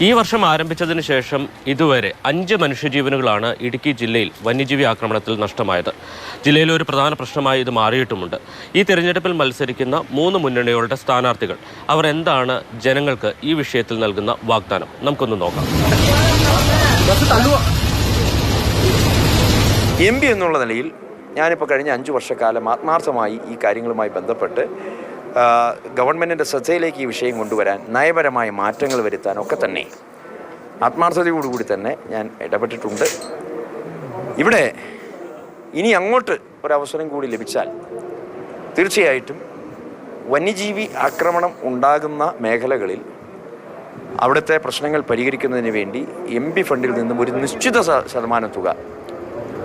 ഈ വർഷം ആരംഭിച്ചതിന് ശേഷം ഇതുവരെ 5 മനുഷ്യജീവനുകളാണ് ഇടുക്കി ജില്ലയിൽ വന്യജീവി ആക്രമണത്തിൽ നഷ്ടമായത്. ജില്ലയിലെ ഒരു പ്രധാന പ്രശ്നമായി ഇത് മാറിയിട്ടുമുണ്ട്. ഈ തെരഞ്ഞെടുപ്പിൽ മത്സരിക്കുന്ന 3 മുന്നണികളുടെ സ്ഥാനാർത്ഥികൾ അവർ എന്താണ് ജനങ്ങൾക്ക് ഈ വിഷയത്തിൽ നൽകുന്ന വാഗ്ദാനം? നമുക്കൊന്ന് നോക്കാം. MP എന്നുള്ള നിലയിൽ ഞാനിപ്പോൾ കഴിഞ്ഞ 5 വർഷക്കാലം ആത്മാർത്ഥമായി ഈ കാര്യങ്ങളുമായി ബന്ധപ്പെട്ട് ഗവൺമെൻറ്റിൻ്റെ ശ്രദ്ധയിലേക്ക് ഈ വിഷയം കൊണ്ടുവരാൻ, നയപരമായ മാറ്റങ്ങൾ വരുത്താൻ ഒക്കെ തന്നെ ആത്മാർത്ഥതയോടുകൂടി തന്നെ ഞാൻ ഇടപെട്ടിട്ടുണ്ട്. ഇവിടെ ഇനി അങ്ങോട്ട് ഒരവസരം കൂടി ലഭിച്ചാൽ തീർച്ചയായിട്ടും വന്യജീവി ആക്രമണം ഉണ്ടാകുന്ന മേഖലകളിൽ അവിടുത്തെ പ്രശ്നങ്ങൾ പരിഹരിക്കുന്നതിന് വേണ്ടി MP ഫണ്ടിൽ നിന്നും ഒരു നിശ്ചിത ശതമാനം തുക,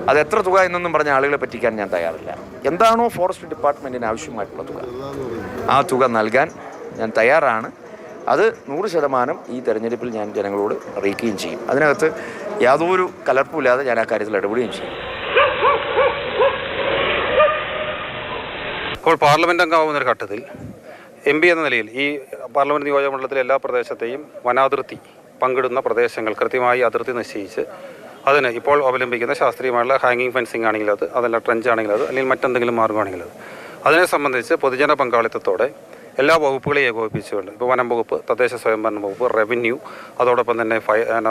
അതെത്ര തുക എന്നൊന്നും പറഞ്ഞ ആളുകളെ പറ്റിക്കാൻ ഞാൻ തയ്യാറില്ല. എന്താണോ ഫോറസ്റ്റ് ഡിപ്പാർട്ട്മെൻറ്റിന് ആവശ്യമായിട്ടുള്ള തുക, ആ തുക നൽകാൻ ഞാൻ തയ്യാറാണ്. അത് 100% ഈ തെരഞ്ഞെടുപ്പിൽ ഞാൻ ജനങ്ങളോട് അറിയിക്കുകയും ചെയ്യും. അതിനകത്ത് യാതൊരു കലർപ്പുമില്ലാതെ ഞാൻ ആ കാര്യത്തിൽ ഇടപെടുകയും ചെയ്യും. ഇപ്പോൾ പാർലമെൻറ്റ് അംഗമാകുന്നൊരു ഘട്ടത്തിൽ MP എന്ന നിലയിൽ ഈ പാർലമെൻറ്റ് നിയോജകമണ്ഡലത്തിലെ എല്ലാ പ്രദേശത്തെയും വനാതിർത്തി പങ്കിടുന്ന പ്രദേശങ്ങൾ കൃത്യമായി അതിർത്തി നിശ്ചയിച്ച് അതിന് ഇപ്പോൾ അവലംബിക്കുന്ന ശാസ്ത്രീയമായുള്ള ഹാങ്ങിങ് ഫെൻസിങ് ആണെങ്കിൽ അതല്ല ട്രെഞ്ച് ആണെങ്കിൽ അല്ലെങ്കിൽ മറ്റെന്തെങ്കിലും മാർഗ്ഗമാണെങ്കിൽ അതിനെ സംബന്ധിച്ച് പൊതുജന പങ്കാളിത്തത്തോടെ എല്ലാ വകുപ്പുകളെയും ഏകോപിപ്പിച്ചുകൊണ്ട് ഇപ്പോൾ വനം വകുപ്പ്, തദ്ദേശ സ്വയംഭരണ വകുപ്പ്, റവന്യൂ, അതോടൊപ്പം തന്നെ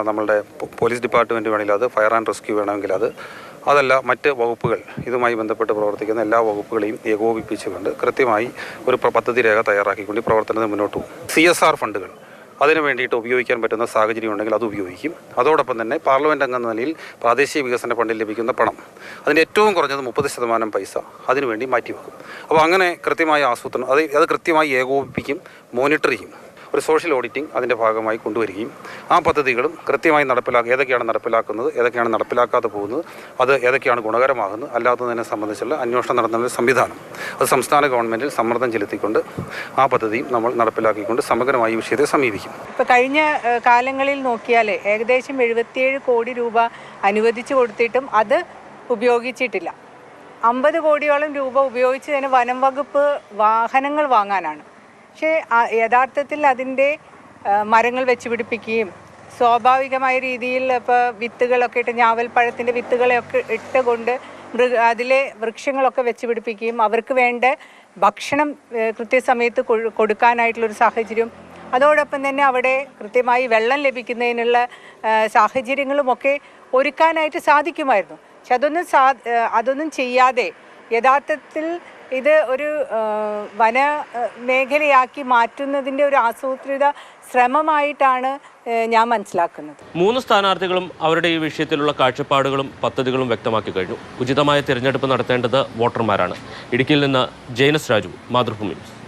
നമ്മളുടെ പോലീസ് ഡിപ്പാർട്ട്മെൻറ്റ് വേണമെങ്കിൽ ഫയർ ആൻഡ് റെസ്ക്യൂ വേണമെങ്കിൽ അതല്ല മറ്റ് വകുപ്പുകൾ ഇതുമായി ബന്ധപ്പെട്ട് പ്രവർത്തിക്കുന്ന എല്ലാ വകുപ്പുകളെയും ഏകോപിപ്പിച്ചുകൊണ്ട് കൃത്യമായി ഒരു പദ്ധതി രേഖ തയ്യാറാക്കിക്കൊണ്ട് പ്രവർത്തനത്തിന് മുന്നോട്ട് പോകും. CSR ഫണ്ടുകൾ അതിന് വേണ്ടിയിട്ട് ഉപയോഗിക്കാൻ പറ്റുന്ന സാഹചര്യം ഉണ്ടെങ്കിൽ അത് ഉപയോഗിക്കും. അതോടൊപ്പം തന്നെ പാർലമെൻറ്റ് അംഗം എന്ന നിലയിൽ പ്രാദേശിക വികസന ഫണ്ടിൽ ലഭിക്കുന്ന പണം അതിൻ്റെ ഏറ്റവും കുറഞ്ഞത് 30% പൈസ അതിനുവേണ്ടി മാറ്റിവെക്കും. അപ്പോൾ അങ്ങനെ കൃത്യമായ ആസൂത്രണം അത് കൃത്യമായി ഏകോപിപ്പിക്കും, മോണിറ്റർ ചെയ്യും. ഒരു സോഷ്യൽ ഓഡിറ്റിംഗ് അതിൻ്റെ ഭാഗമായി കൊണ്ടുവരികയും ആ പദ്ധതികളും കൃത്യമായി ഏതൊക്കെയാണ് നടപ്പിലാക്കുന്നത്, ഏതൊക്കെയാണ് നടപ്പിലാക്കാതെ പോകുന്നത്, അത് ഏതൊക്കെയാണ് ഗുണകരമാകുന്നത് അല്ലാത്തതിനെ സംബന്ധിച്ചുള്ള അന്വേഷണം നടത്തുന്ന സംവിധാനം അത് സംസ്ഥാന ഗവൺമെൻറ്റിൽ സമ്മർദ്ദം ചെലുത്തിക്കൊണ്ട് ആ പദ്ധതിയും നമ്മൾ നടപ്പിലാക്കിക്കൊണ്ട് സമഗ്രമായി ഈ വിഷയത്തെ സമീപിക്കും. ഇപ്പോൾ കഴിഞ്ഞ കാലങ്ങളിൽ നോക്കിയാൽ ഏകദേശം 77 കോടി രൂപ അനുവദിച്ചു കൊടുത്തിട്ടും അത് ഉപയോഗിച്ചിട്ടില്ല. 50 കോടിയോളം രൂപ ഉപയോഗിച്ച് തന്നെ വനം വകുപ്പ് വാഹനങ്ങൾ വാങ്ങാനാണ്. പക്ഷേ യഥാർത്ഥത്തിൽ അതിൻ്റെ മരങ്ങൾ വെച്ച് പിടിപ്പിക്കുകയും സ്വാഭാവികമായ രീതിയിൽ ഇപ്പോൾ വിത്തുകളൊക്കെ ഇട്ട് ഞാവൽപ്പഴത്തിൻ്റെ വിത്തുകളെയൊക്കെ ഇട്ടുകൊണ്ട് അതിലെ വൃക്ഷങ്ങളൊക്കെ വെച്ച് പിടിപ്പിക്കുകയും അവർക്ക് വേണ്ട ഭക്ഷണം കൃത്യസമയത്ത് കൊടുക്കാനായിട്ടുള്ളൊരു സാഹചര്യം, അതോടൊപ്പം തന്നെ അവിടെ കൃത്യമായി വെള്ളം ലഭിക്കുന്നതിനുള്ള സാഹചര്യങ്ങളുമൊക്കെ ഒരുക്കാനായിട്ട് സാധിക്കുമായിരുന്നു. പക്ഷെ അതൊന്നും ചെയ്യാതെ യഥാർത്ഥത്തിൽ ഇത് ഒരു വന മേഖലയാക്കി മാറ്റുന്നതിൻ്റെ ഒരു ആസൂത്രിത ശ്രമമായിട്ടാണ് ഞാൻ മനസ്സിലാക്കുന്നത്. 3 സ്ഥാനാർത്ഥികളും അവരുടെ ഈ വിഷയത്തിലുള്ള കാഴ്ചപ്പാടുകളും പദ്ധതികളും വ്യക്തമാക്കി കഴിഞ്ഞു. ഉചിതമായ തിരഞ്ഞെടുപ്പ് നടത്തേണ്ടത് വോട്ടർമാരാണ്. ഇടുക്കിയിൽ നിന്ന് ജെയിനസ് രാജു, മാതൃഭൂമി ന്യൂസ്.